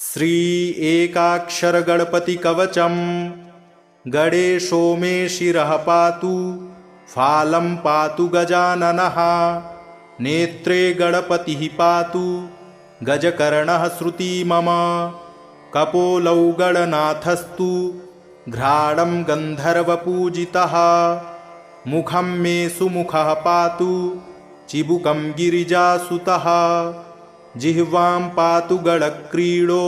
श्री एकाक्षर गणपति कवचम गणेशो मे शिरः पातु फालं पातु गजाननः नेत्रे गणपतिः पातु गजकर्णः श्रुति मम कपोलौ गणनाथस्तु घ्राणं गन्धर्वपूजितः मुखं मे सुमुखः पातु चिबुकं गिरिजासुतः जिह्वां पातु गणक्रीडो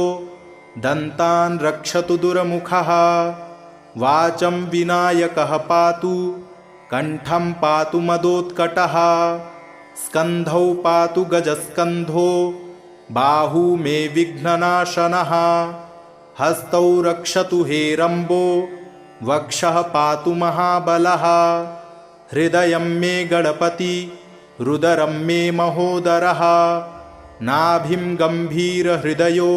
दन्तान् रक्षतु दुर्मुखः वाचं विनायकः पातु कण्ठं पातु मदोत्कटः स्कन्धौ पातु गजस्कन्धो बाहू मे विघ्ननाशनः हस्तौ रक्षतु हेरम्बो वक्षः पातु महाबलः हृदयं मे गणपति रुदरं मे महोदरः नाभिं गम्भीरहृदयो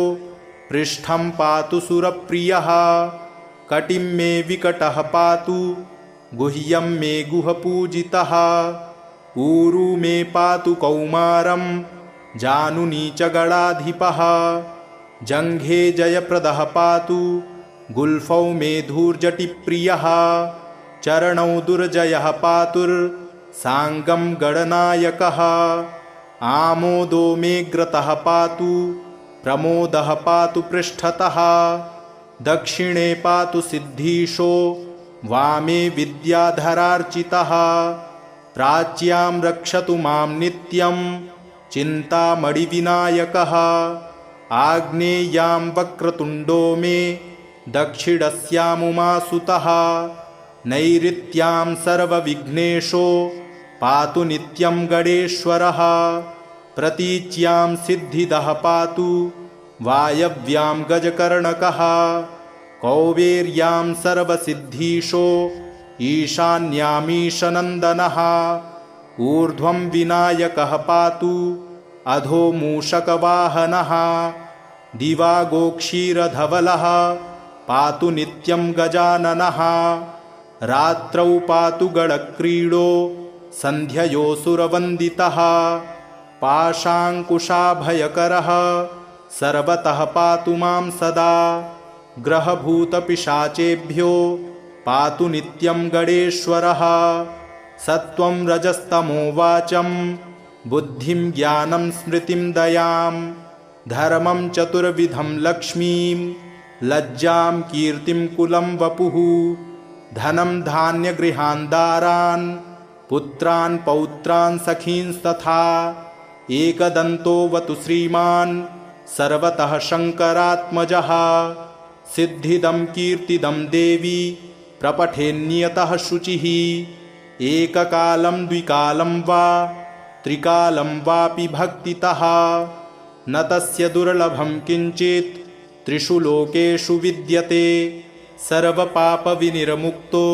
पृष्ठं पातु सुरप्रियः कटिं मे विकटः पातु गुह्यं मे गुहपूजितः ऊरू मे पातु कौमारं जानुनी च गणाधिपः जङ्घे जयप्रदः पातु गुल्फौ मे धूर्जटिप्रियः चरणौ दुर्जयः पातुर्साङ्गं गणनायकः आमोदो मे ग्रतः पातु प्रमोदः पातु पृष्ठतः दक्षिणे पातु सिद्धीशो वामे विद्याधरार्चितः प्राच्यां रक्षतु मां नित्यं चिन्तामणिविनायकः आग्नेयां वक्रतुण्डो मे दक्षिणस्यामुमासुतः नैऋत्यां सर्वविघ्नेशो पातु नित्यं गणेश्वरः प्रतीच्यां सिद्धिदः पातु वायव्यां गजकर्णकः कौवेर्यां सर्वसिद्धीशो ईशान्यामीशनन्दनः ऊर्ध्वं विनायकः पातु अधो मूषकवाहनः दिवागोक्षीरधवलः पातु नित्यं गजाननः रात्रौ पातु गणक्रीडो सन्ध्ययोऽसुरवन्दितः पाशाङ्कुशाभयकरः सर्वतः पातु मां सदा ग्रहभूतपिशाचेभ्यो पातु नित्यं गणेश्वरः सत्त्वं रजस्तमो वाचं बुद्धिं ज्ञानं स्मृतिं दयां धर्मं चतुर्विधं लक्ष्मीं लज्जां कीर्तिं कुलं वपुः धनं धान्यगृहान् दारान् पुत्रान् पौत्रान् सखींस्तथा एकदन्तोऽवतु श्रीमान् सर्वतः शङ्करात्मजः सिद्धिदं कीर्तिदं देवी प्रपठेन्नियतः शुचिः एककालं द्विकालं वा त्रिकालं वापि भक्तितः न तस्य दुर्लभं किञ्चित् त्रिषु लोकेषु विद्यते सर्वपापविनिर्मुक्तो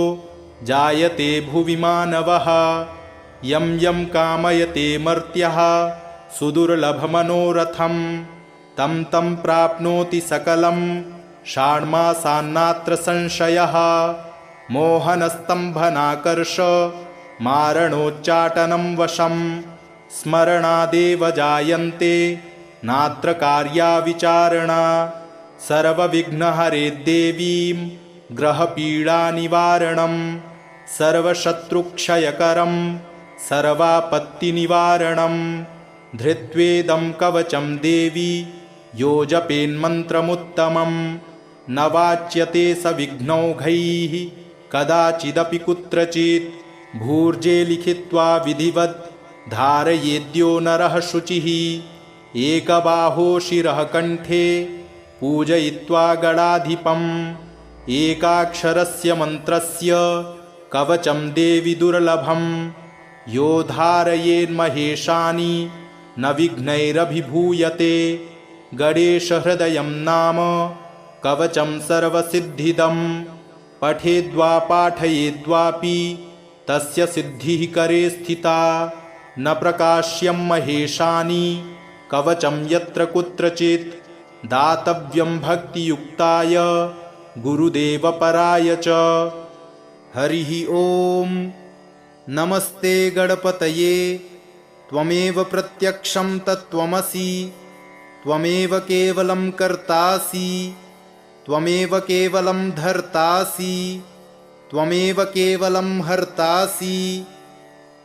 जायते भुवि मानवः यं यं कामयते मर्त्यः सुदुर्लभमनोरथं तं तं प्राप्नोति सकलं षाण्मासान्नात्र संशयः मोहनस्तम्भनाकर्ष मारणोच्चाटनं वशं स्मरणादेव जायन्ते नात्र कार्या विचारणा सर्वविघ्नहरे देवीं ग्रहपीडानिवारणं सर्वशत्रुक्षयकरं सर्वापत्तिनिवारणं धृत्वेदं कवचं देवी यो जपेन्मन्त्रमुत्तमं न वाच्यते स विघ्नौघैः कदाचिदपि कुत्रचित् भूर्जे लिखित्वा विधिवत् धारयेद्यो नरः शुचिः एकबाहो शिरः कण्ठे पूजयित्वा गणाधिपम् एकाक्षरस्य मन्त्रस्य कवचं देवि दुर्लभं यो धारयेन्महेशानि न विघ्नैरभिभूयते गणेशहृदयं नाम कवचं सर्वसिद्धिदं पठेद्वा पाठयेद्वापि तस्य सिद्धिः करे स्थिता न प्रकाश्यं महेशानि कवचं यत्र कुत्रचित् दातव्यं भक्तियुक्ताय गुरुदेवपराय च। हरिः ॐ नमस्ते गणपतये त्वमेव प्रत्यक्षं तत्त्वमसि त्वमेव केवलं कर्तासि त्वमेव केवलं धर्तासि त्वमेव केवलं हर्तासि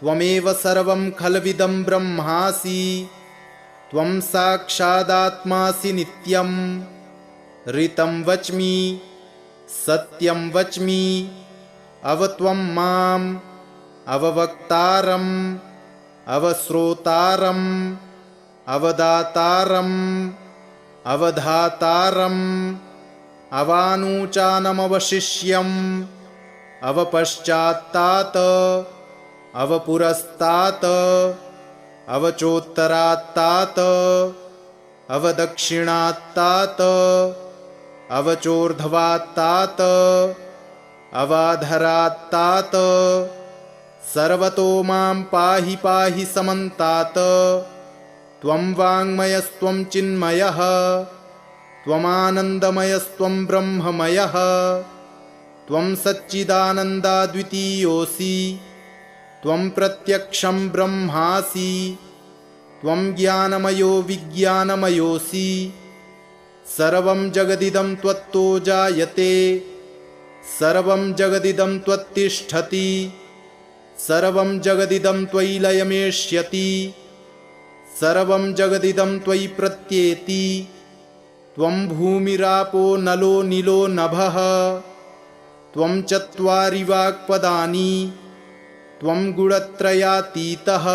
त्वमेव सर्वं खल्विदं ब्रह्मासि त्वं साक्षादात्मासि नित्यं ऋतं वच्मि सत्यं वच्मि अवत्वं माम् अववक्तारम् अवश्रोतारम् अवदातारम् अवधातारम् अवानूचानमवशिष्यम् अवपश्चात्तात् अवपुरस्तात् अवचोत्तरात्तात् अवदक्षिणात्तात् अवचोर्ध्वात्तात् अवाधरात्तात् सर्वतो मां पाहि पाहि समन्तात् त्वं वाङ्मयस्त्वं चिन्मयः त्वमानन्दमयस्त्वं ब्रह्ममयः त्वं सच्चिदानन्दाद्वितीयोऽसि त्वं प्रत्यक्षं ब्रह्मासि त्वं ज्ञानमयो विज्ञानमयोऽसि सर्वं जगदिदं त्वत्तो जायते सर्वं जगदिदं त्वत्तिष्ठति सर्वं जगदिदं त्वयि लयमेष्यति सर्वं जगदिदं त्वयि प्रत्येति त्वं भूमिरापो नलो नीलो नभः त्वं चत्वारि वाक्पदानि त्वं गुणत्रयातीतः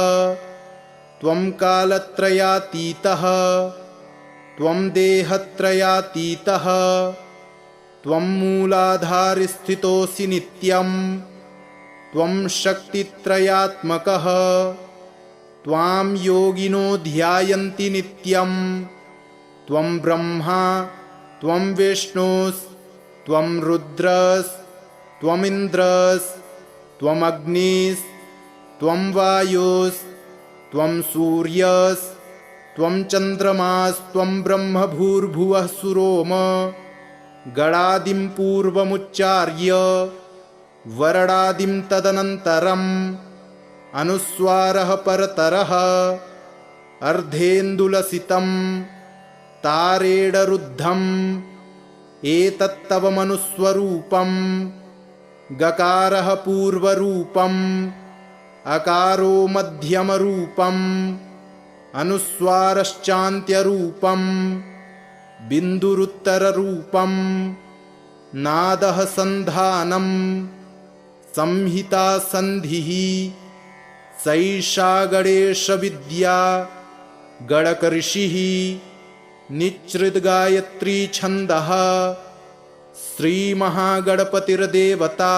त्वं कालत्रयातीतः त्वं देहत्रयातीतः त्वं मूलाधारस्थितोऽसि नित्यं त्वं शक्तित्रयात्मकः त्वां योगिनो ध्यायन्ति नित्यं त्वं ब्रह्मा त्वं विष्णुस्त्वं रुद्रस्त्वमिन्द्रस्त्वम् अग्निस्त्वं वायुस्त्वं सूर्यस्त्वं चन्द्रमास्त्वं ब्रह्म भूर्भुवः सुरोम गणादिं पूर्वमुच्चार्य वरणादिं तदनन्तरम् अनुस्वारः परतरः अर्धेन्दुलसितं तारेणरुद्धम् एतत्तव मनुस्वरूपं गकारः पूर्वरूपम् अकारो मध्यमरूपम् अनुस्वारश्चान्त्यरूपम् बिन्दुरुत्तररूपम् नादः सन्धानम् संहिता सन्धिः सैषा गणेशविद्या गणकऋषिः निच्छृद्गायत्री छन्दः श्रीमहागणपतिर्देवता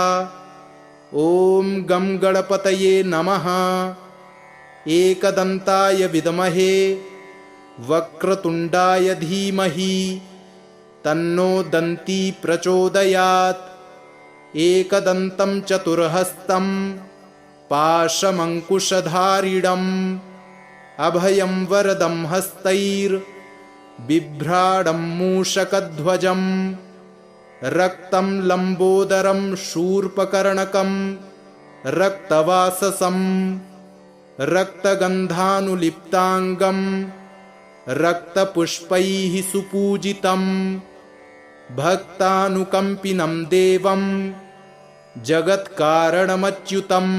ॐ गं गणपतये नमः एकदन्ताय विद्महे वक्रतुण्डाय धीमहि तन्नो दन्ती प्रचोदयात् एकदन्तं चतुर्हस्तं पाशमङ्कुशधारिणम् अभयं वरदं हस्तैर्बिभ्राणं मूषकध्वजं रक्तं लम्बोदरं शूर्पकर्णकं रक्तवाससं रक्तगन्धानुलिप्ताङ्गं रक्तपुष्पैः सुपूजितं भक्तानुकम्पिनं देवं जगत्कारणमच्युतम्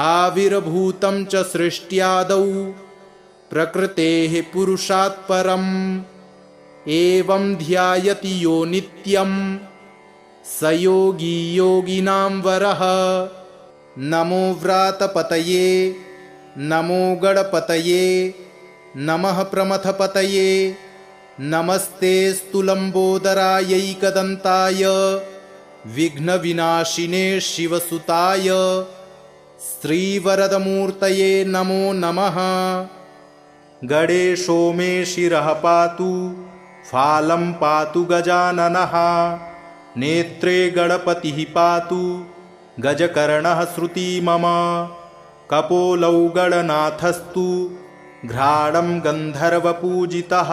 आविर्भूतं च सृष्ट्यादौ प्रकृतेः पुरुषात् परम् एवं ध्यायति यो नित्यं स योगी योगिनां वरः। नमो व्रातपतये नमो गणपतये नमः प्रमथपतये नमस्ते स्तुलम्बोदरायैकदन्ताय विघ्नविनाशिने शिवसुताय श्रीवरदमूर्तये नमो नमः। गणेशो मे शिरः पातु फालं पातु गजाननः नेत्रे गणपतिः पातु गजकर्णः श्रुति मम कपोलौ गणनाथस्तु घ्राणं गन्धर्वपूजितः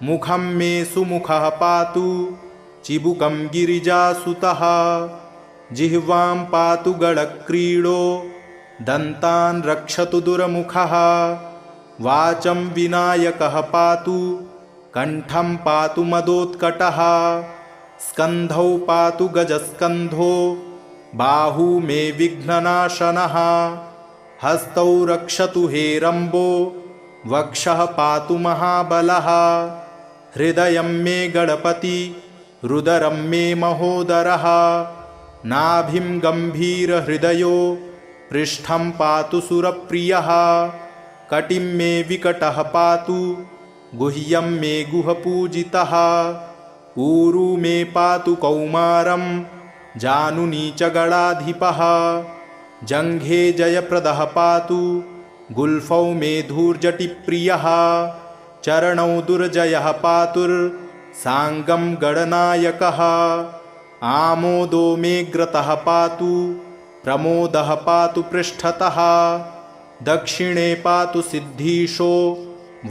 मुखं मे सुमुखः पातु चिबुकं गिरिजासुतः जिह्वां पातु गणक्रीडो दन्तान् रक्षतु दुर्मुखः वाचं विनायकः पातु कण्ठं पातु मदोत्कटः स्कन्धौ पातु गजस्कन्धो बाहू मे विघ्ननाशनः हस्तौ रक्षतु हेरम्बो वक्षः पातु महाबलः हृदयं मे गणपति रुदरं मे महोदरः नाभिं गम्भीरहृदयो पृष्ठं पातु सुरप्रियः कटिं मे विकटः पातु गुह्यं मे गुहपूजितः ऊरू मे पातु कौमारं जानुनी च गणाधिपः जङ्घे जयप्रदः पातु गुल्फौ मे धूर्जटिप्रियः चरणौ दुर्जयः पातुर्साङ्गं गणनायकः आमोदो मे ग्रतः पातु प्रमोदः पातु पृष्ठतः दक्षिणे पातु सिद्धीशो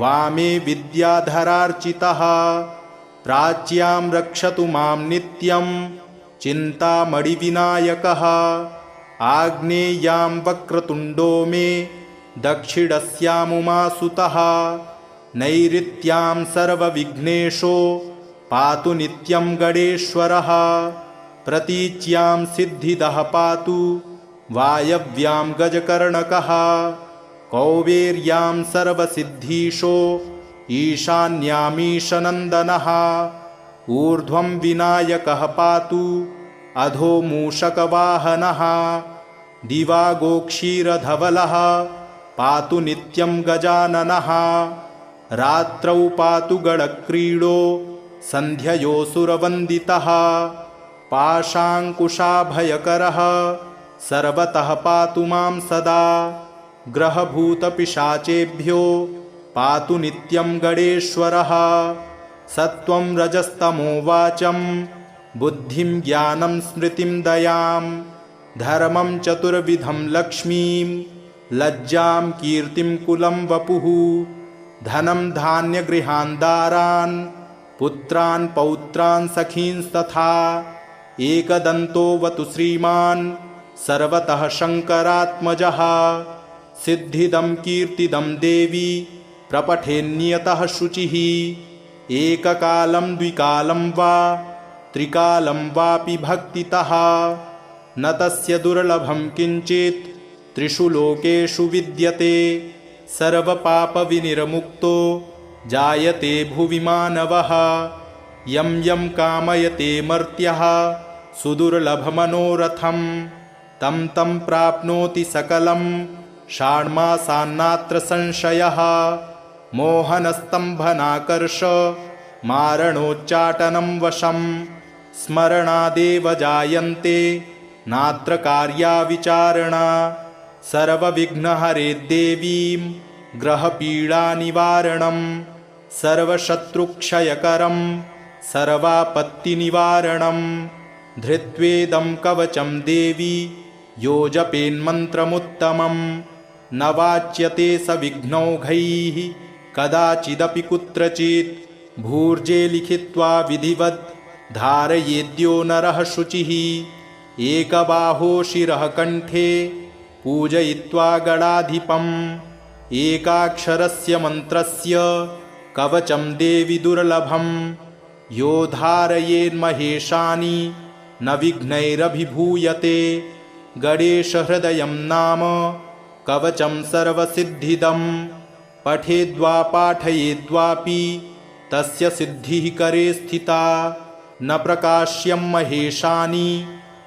वामे विद्याधरार्चितः प्राच्यां रक्षतु मां नित्यं चिन्तामणिविनायकः आग्नेयां वक्रतुण्डो मे दक्षिणस्यामुमासुतः नैऋत्यां सर्वविघ्नेशो पातु नित्यं गणेश्वरः प्रतीच्यां सिद्धिदः पातु वायव्यां गजकर्णकः कौबेर्यां सर्वसिद्धीशो ईशान्यामीशनन्दनः ऊर्ध्वं विनायकः पातु अधो मूषकवाहनः दिवागोक्षीरधवलः पातु नित्यं गजाननः रात्रौ पातु गणक्रीडो सन्ध्ययोऽसुरवन्दितः पाशाङ्कुशाभयकरः सर्वतः पातु मां सदा ग्रहभूतपिशाचेभ्यो पातु नित्यं गणेश्वरः सत्त्वं रजस्तमो वाचं बुद्धिं ज्ञानं स्मृतिं दयां धर्मं चतुर्विधं लक्ष्मीं लज्जां कीर्तिं कुलं वपुः धनं धान्यगृहान् दारान् पुत्रान् पौत्रान् सखींस्तथा एकदन्तोऽवतु श्रीमान् सर्वतः शङ्करात्मजः सिद्धिदं कीर्तिदं देवी प्रपठेन्नियतः शुचिः एककालं द्विकालं वा त्रिकालं वापि भक्तितः न तस्य दुर्लभं किञ्चित् त्रिषु लोकेषु विद्यते सर्वपापविनिर्मुक्तो जायते भुवि मानवः यं यं कामयते मर्त्यः सुदुर्लभमनोरथं तं तं प्राप्नोति सकलं षाण्मासान्नात्र संशयः मोहनस्तम्भनाकर्ष मारणोच्चाटनं वशं स्मरणादेव जायन्ते नात्र कार्या विचारणा सर्वविघ्नहरे देवीं ग्रहपीडानिवारणं सर्वशत्रुक्षयकरं सर्वापत्तिनिवारणं धृत्वेदं कवचं देवी यो जपेन्मन्त्रमुत्तमं न वाच्यते स विघ्नौघैः कदाचिदपि कुत्रचित् भूर्जे लिखित्वा विधिवत् धारयेद्यो नरः शुचिः एकबाहो शिरः कण्ठे पूजयित्वा गणाधिपम् एकाक्षरस्य मन्त्रस्य कवचं देवि दुर्लभं यो धारयेन्महेशानि न विघ्नैरभिभूयते गणेशहृदयं नाम कवचं सर्वसिद्धिदं पठेद्वा पाठयेद्वापि तस्य सिद्धिः करे स्थिता न प्रकाश्यं महेशानि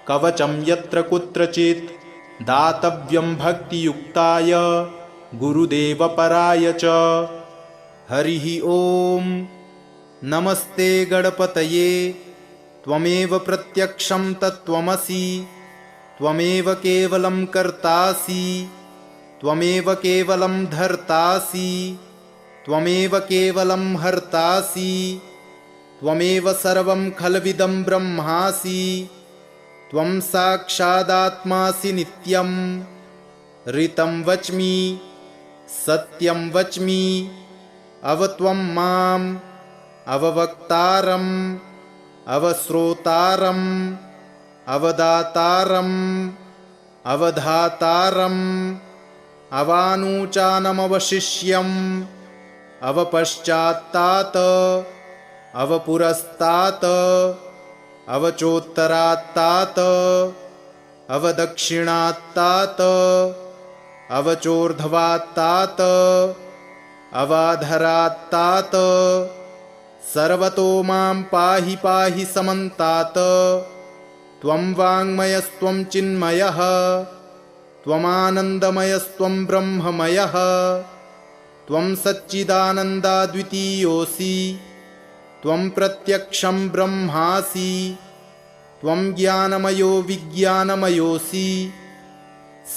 कवचं यत्र कुत्रचित् दातव्यं भक्तियुक्ताय गुरुदेवपराय च। हरिः ॐ नमस्ते गणपतये त्वमेव प्रत्यक्षं तत्त्वमसि त्वमेव केवलं कर्तासि त्वमेव केवलं धर्तासि त्वमेव केवलं हर्तासि त्वमेव सर्वं खल्विदं ब्रह्मासि त्वं साक्षादात्मासि नित्यं ऋतं वच्मि सत्यं वच्मि अवत्वं माम् अववक्तारम् अवश्रोतारम् अवदातारम् अवधातारम् अवानूचानमवशिष्यम् अवपश्चात्तात् अवपुरस्तात् अवचोत्तरात्तात् अवदक्षिणात्तात् अवचोर्ध्वात्तात् अवाधरात्तात् सर्वतो मां पाहि पाहि समन्तात्। त्वं वाङ्मयस्त्वं चिन्मयः त्वमानन्दमयस्त्वं ब्रह्ममयः त्वं सच्चिदानन्दाद्वितीयोऽसि त्वं प्रत्यक्षं ब्रह्मासि त्वं ज्ञानमयो विज्ञानमयोऽसि।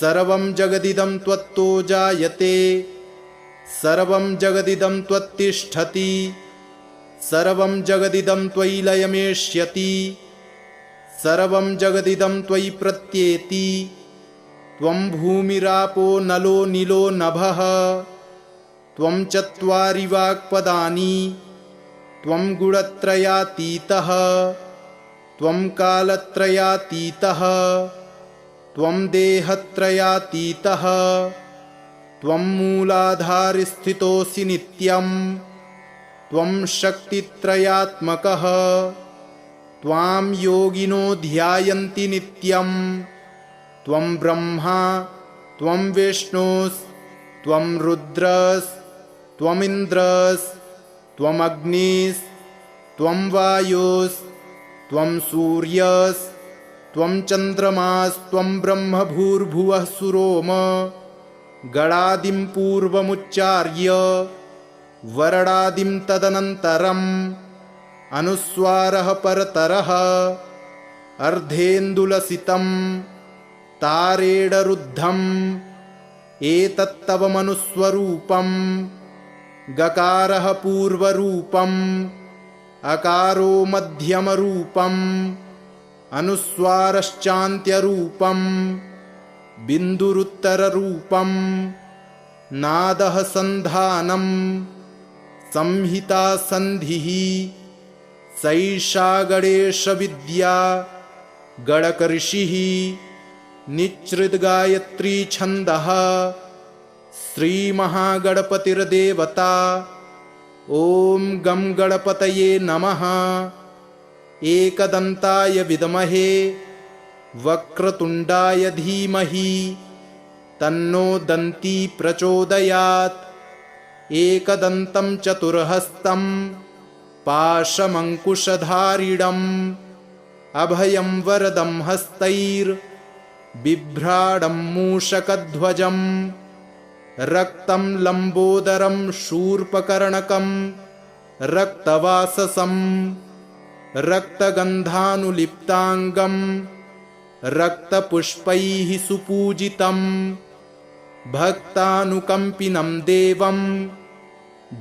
सर्वं जगदिदं त्वत्तो जायते सर्वं जगदिदं त्वत्तिष्ठति सर्वं जगदिदं त्वयि लयमेष्यति सर्वं जगदिदं त्वयि प्रत्येति। त्वं भूमिरापो नलो नीलो नभः त्वं चत्वारि वाक्पदानि त्वं गुणत्रयातीतः त्वं कालत्रयातीतः त्वं देहत्रयातीतः त्वं मूलाधारस्थितोऽसि नित्यं त्वं शक्तित्रयात्मकः त्वां योगिनो ध्यायन्ति नित्यं त्वं ब्रह्मा त्वं विष्णुस्त्वं रुद्रस्त्वमिन्द्रस्त्वं अग्निस्त्वं वायुस्त्वं सूर्यस्त्वं चन्द्रमास्त्वं ब्रह्म भूर्भुवः सुरोम गणादिं पूर्वमुच्चार्य वरणादिं तदनन्तरम् अनुस्वारः परतरः अर्धेन्दुलसितं तारेणरुद्धम् एतत्तव मनुस्वरूपं गकारः पूर्वरूपम् अकारो मध्यमरूपम् अनुस्वारश्चान्त्यरूपम् बिन्दुरुत्तररूपम् नादः सन्धानम् संहिता सन्धिः सैषा गणेशविद्या गणकऋषिः निच्छृद्गायत्री छन्दः श्रीमहागणपतिर्देवता। ॐ गं गणपतये नमः। एकदन्ताय विद्महे वक्रतुण्डाय धीमहि तन्नो दन्ती प्रचोदयात्। एकदन्तं चतुर्हस्तं पाशमङ्कुशधारिणम् अभयं वरदं हस्तैर्बिभ्राडं मूषकध्वजं रक्तं लम्बोदरं शूर्पकर्णकं रक्तवाससं रक्तगन्धानुलिप्ताङ्गं रक्तपुष्पैः सुपूजितं भक्तानुकम्पिनं देवं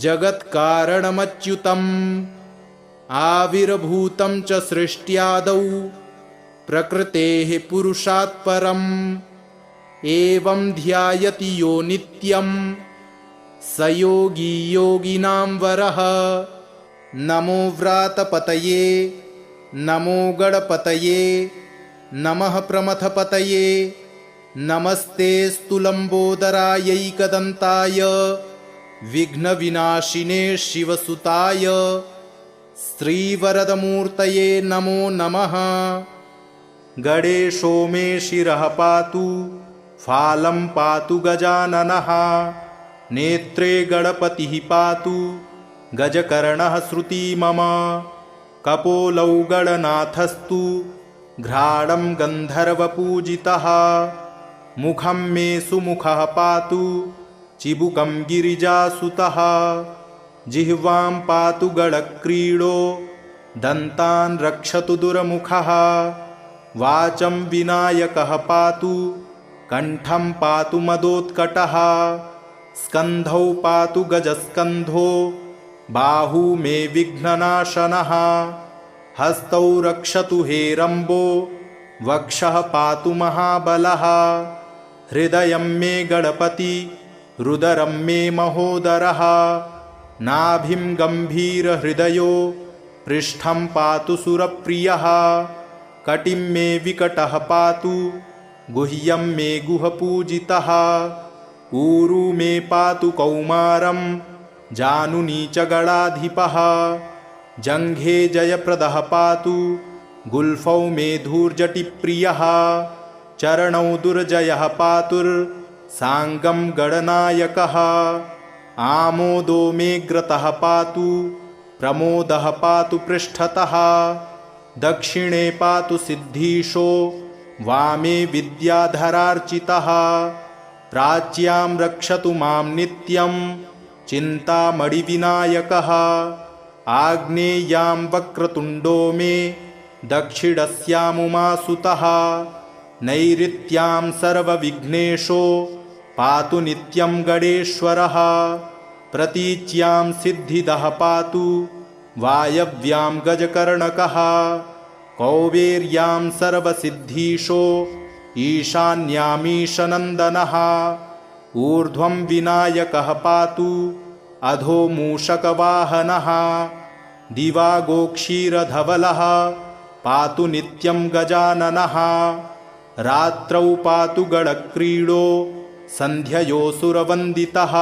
जगत्कारणमच्युतम् आविर्भूतं च सृष्ट्यादौ प्रकृतेः पुरुषात् परम् एवं ध्यायति यो नित्यं स योगी योगिनां वरः। नमो व्रातपतये नमो गणपतये नमः प्रमथपतये नमस्तेऽस्तु लम्बोदरायैकदन्ताय विघ्नविनाशिने शिवसुताय श्रीवरदमूर्तये नमो नमः। गणेशो मे शिरः पातु फालं पातु गजाननः नेत्रे गणपतिः पातु गजकर्णः श्रुती मम कपोलौ गणनाथस्तु घ्राणं गन्धर्वपूजितः मुखं मे सुमुखः पातु चिबुकं गिरिजासुतः जिह्वां पातु गणक्रीडो दन्तान् रक्षतु दुर्मुखः वाचं विनायकः पातु कण्ठं पातु मदोत्कटः स्कन्धौ पातु गजस्कन्धो बाहू मे विघ्ननाशनः हस्तौ रक्षतु हेरम्बो वक्षः पातु महाबलः हृदयं मे गणपति रुदरं मे महोदरः नाभिं गम्भीरहृदयो पृष्ठं पातु सुरप्रियः कटिं मे विकटः पातु गुह्यं मे गुहपूजितः ऊरू मे पातु कौमारं जानुनी च गणाधिपः जङ्घे जयप्रदः पातु गुल्फौ मे धूर्जटिप्रियः चरणौ दुर्जयः पातुर्साङ्गं गणनायकः आमोदो मे ग्रतः पातु प्रमोदः पातु पृष्ठतः दक्षिणे पातु सिद्धीशो वामे विद्याधरार्चितः प्राच्यां रक्षतु मां नित्यं चिन्तामणिविनायकः आग्नेयां वक्रतुण्डो मे दक्षिणस्यामुमासुतः नैऋत्यां सर्वविघ्नेशो पातु नित्यं गणेश्वरः प्रतीच्यां सिद्धिदः पातु वायव्यां गजकर्णकः कौबेर्यां सर्वसिद्धीशो ईशान्यामीशनन्दनः ऊर्ध्वं विनायकः पातु अधो मूषकवाहनः दिवागोक्षीरधवलः पातु नित्यं गजाननः रात्रौ पातु गणक्रीडो सन्ध्ययोऽसुरवन्दितः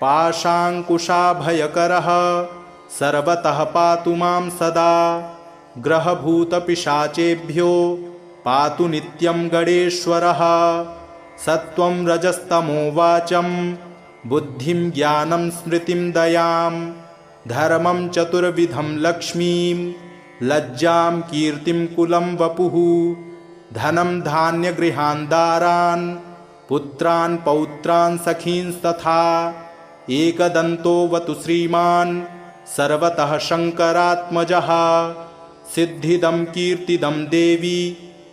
पाशाङ्कुशाभयकरः सर्वतः पातु मां सदा ग्रहभूतपिशाचेभ्यो पातु नित्यं गणेश्वरः सत्त्वं रजस्तमो वाचं बुद्धिं ज्ञानं स्मृतिं दयां धर्मं चतुर्विधं लक्ष्मीं लज्जां कीर्तिं कुलं वपुः धनं धान्यगृहान् दारान् पुत्रान् पौत्रान् सखींस्तथा एकदन्तोऽवतु श्रीमान् सर्वतः शङ्करात्मजः सिद्धिदं कीर्तिदं देवी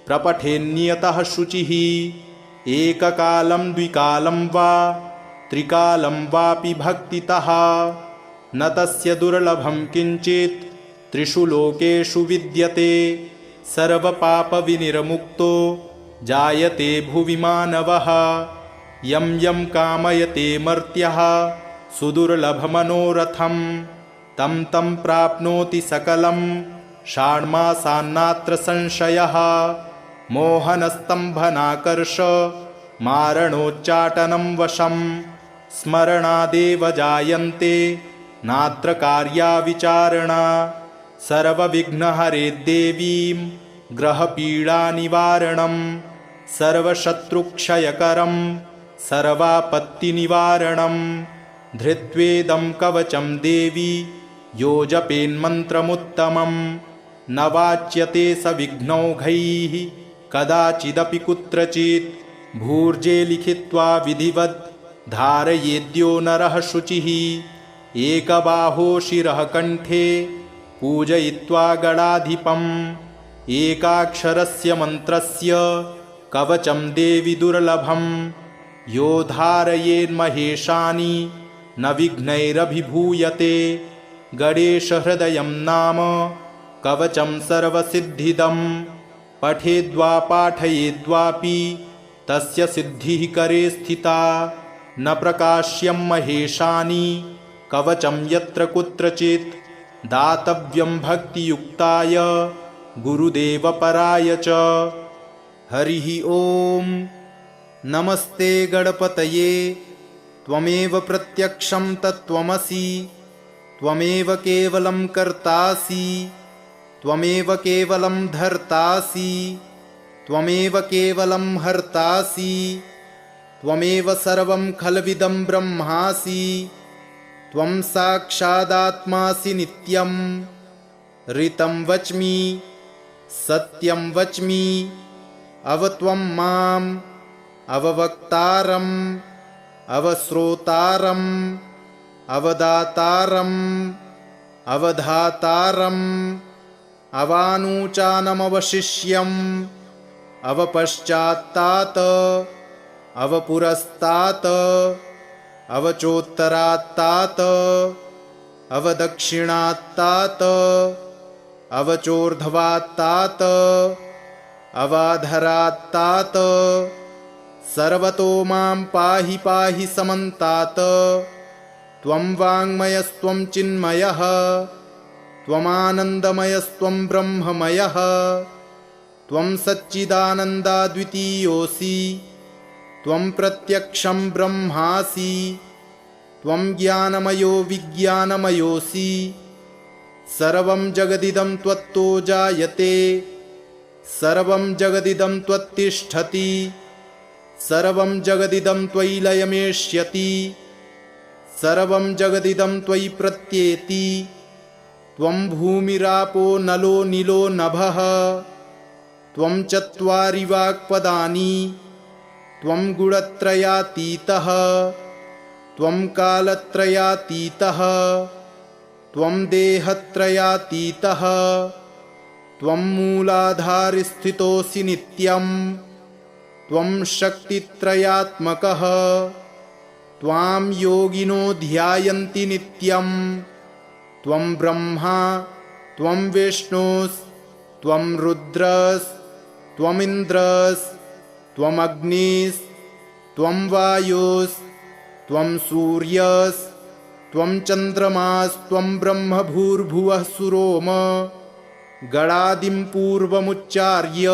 प्रपठेन्नियतः शुचिः एककालं द्विकालं वा त्रिकालं वापि भक्तितः न तस्य दुर्लभं किञ्चित् त्रिषु लोकेषु विद्यते सर्वपापविनिर्मुक्तो जायते भुवि मानवः यं यं कामयते मर्त्यः सुदुर्लभमनोरथं तं तं प्राप्नोति सकलं षाण्मासान्नात्र संशयः मोहनस्तम्भनाकर्ष मारणोच्चाटनं वशं स्मरणादेव जायन्ते नात्र कार्या विचारणा सर्वविघ्नहरे देवीं ग्रहपीडानिवारणं सर्वशत्रुक्षयकरं सर्वापत्तिनिवारणं धृत्वेदं कवचं देवी यो जपेन्मन्त्रमुत्तमं न वाच्यते स विघ्नौघैः कदाचिदपि कुत्रचित् भूर्जे लिखित्वा विधिवत् धारयेद्यो नरः शुचिः एकबाहो शिरः कण्ठे पूजयित्वा गणाधिपम् एकाक्षरस्य मन्त्रस्य कवचं देवि दुर्लभं यो धारयेन्महेशानि न विघ्नैरभिभूयते गणेशहृदयं नाम कवचं सर्वसिद्धिदं पठेद्वा पाठयेद्वापि तस्य सिद्धिः करे स्थिता न प्रकाश्यं महेशानि कवचं यत्र कुत्रचित् दातव्यं भक्तियुक्ताय गुरुदेवपराय च। हरिः ॐ नमस्ते गणपतये त्वमेव प्रत्यक्षं तत्त्वमसि त्वमेव केवलं कर्तासि त्वमेव केवलं धर्तासि त्वमेव केवलं हर्तासि त्वमेव सर्वं खल्विदं ब्रह्मासि त्वं साक्षादात्मासि नित्यं ऋतं वच्मि सत्यं वच्मि अवत्वं माम् अववक्तारम् अवश्रोतारम् अवदातारम् अवधातारम् अवानूचानमवशिष्यम् अवपश्चात्तात् अवपुरस्तात् अवचोत्तरात्तात् अवदक्षिणात्तात् अवचोर्ध्वात्तात् अवाधरात्तात् सर्वतो मां पाहि पाहि समन्तात् त्वं वाङ्मयस्त्वं चिन्मयः त्वमानन्दमयस्त्वं ब्रह्ममयः त्वं सच्चिदानन्दाद्वितीयोऽसि त्वं प्रत्यक्षं ब्रह्मासि त्वं ज्ञानमयो विज्ञानमयोऽसि सर्वं जगदिदं त्वत्तो जायते सर्वं जगदिदं त्वत्तिष्ठति सर्वं जगदिदं त्वयि लयमेष्यति सर्वं जगदिदं त्वयि प्रत्येति त्वं भूमिरापो नलो नीलो नभः त्वं चत्वारि वाक्पदानि त्वं गुणत्रयातीतः त्वं कालत्रयातीतः त्वं देहत्रयातीतः त्वं मूलाधारस्थितोऽसि नित्यं त्वं शक्तित्रयात्मकः त्वां योगिनो ध्यायन्ति नित्यं त्वं ब्रह्मा त्वं विष्णुस्त्वं रुद्रस्त्वमिन्द्रस्त्वमग्निस्त्वं वायुस्त्वं सूर्यस्त्वं चन्द्रमास्त्वं ब्रह्म भूर्भुवः सुरोम गणादिं पूर्वमुच्चार्य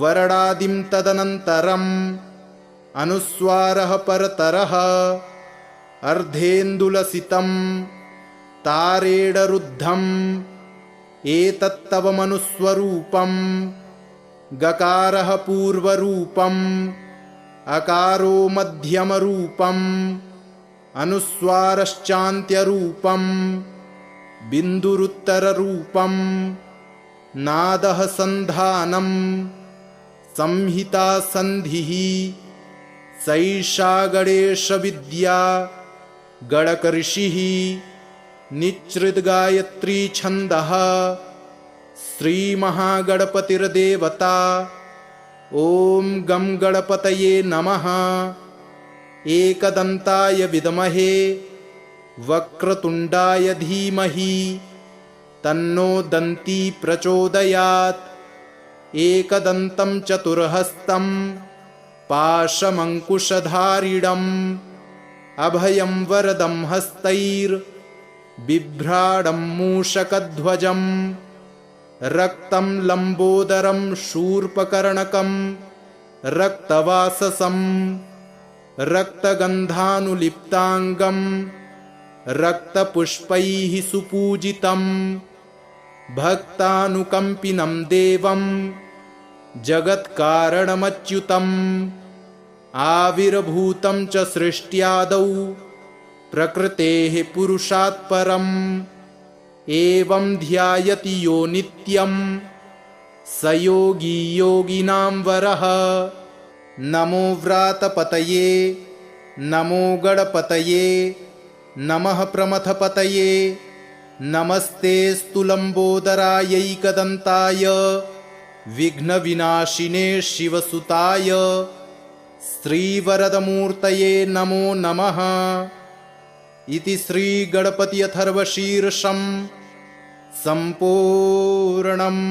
वरणादिं तदनन्तरम् अनुस्वारः परतरः अर्धेन्दुलसितं तारेणरुद्धम् एतत्तव मनुस्वरूपं गकारः पूर्वरूपम् अकारो मध्यमरूपम् अनुस्वारश्चान्त्यरूपम् बिन्दुरुत्तररूपम् नादः सन्धानम् संहिता सन्धिः सैषा गणेशविद्या गणकऋषिः निच्छृद्गायत्री छन्दः श्रीमहागणपतिर्देवता ॐ गं गणपतये नमः एकदन्ताय विद्महे वक्रतुण्डाय धीमहि तन्नो दन्ती प्रचोदयात् एकदन्तं चतुर्हस्तं पाशमङ्कुशधारिणम् अभयं वरदं हस्तैर्बिभ्राडं मूषकध्वजं रक्तं लम्बोदरं शूर्पकर्णकं रक्तवाससं रक्तगन्धानुलिप्ताङ्गं रक्तपुष्पैः सुपूजितं भक्तानुकम्पिनं देवं जगत्कारणमच्युतम् आविर्भूतं च सृष्ट्यादौ प्रकृतेः पुरुषात् परम् एवं ध्यायति यो नित्यं स योगी योगिनां वरः नमो व्रातपतये नमो गणपतये नमः प्रमथपतये नमस्तेऽस्तु लम्बोदरायैकदन्ताय विघ्नविनाशिने शिवसुताय श्रीवरदमूर्तये नमो नमः इति श्रीगणपति अथर्वशीर्षं सम्पूर्णम्।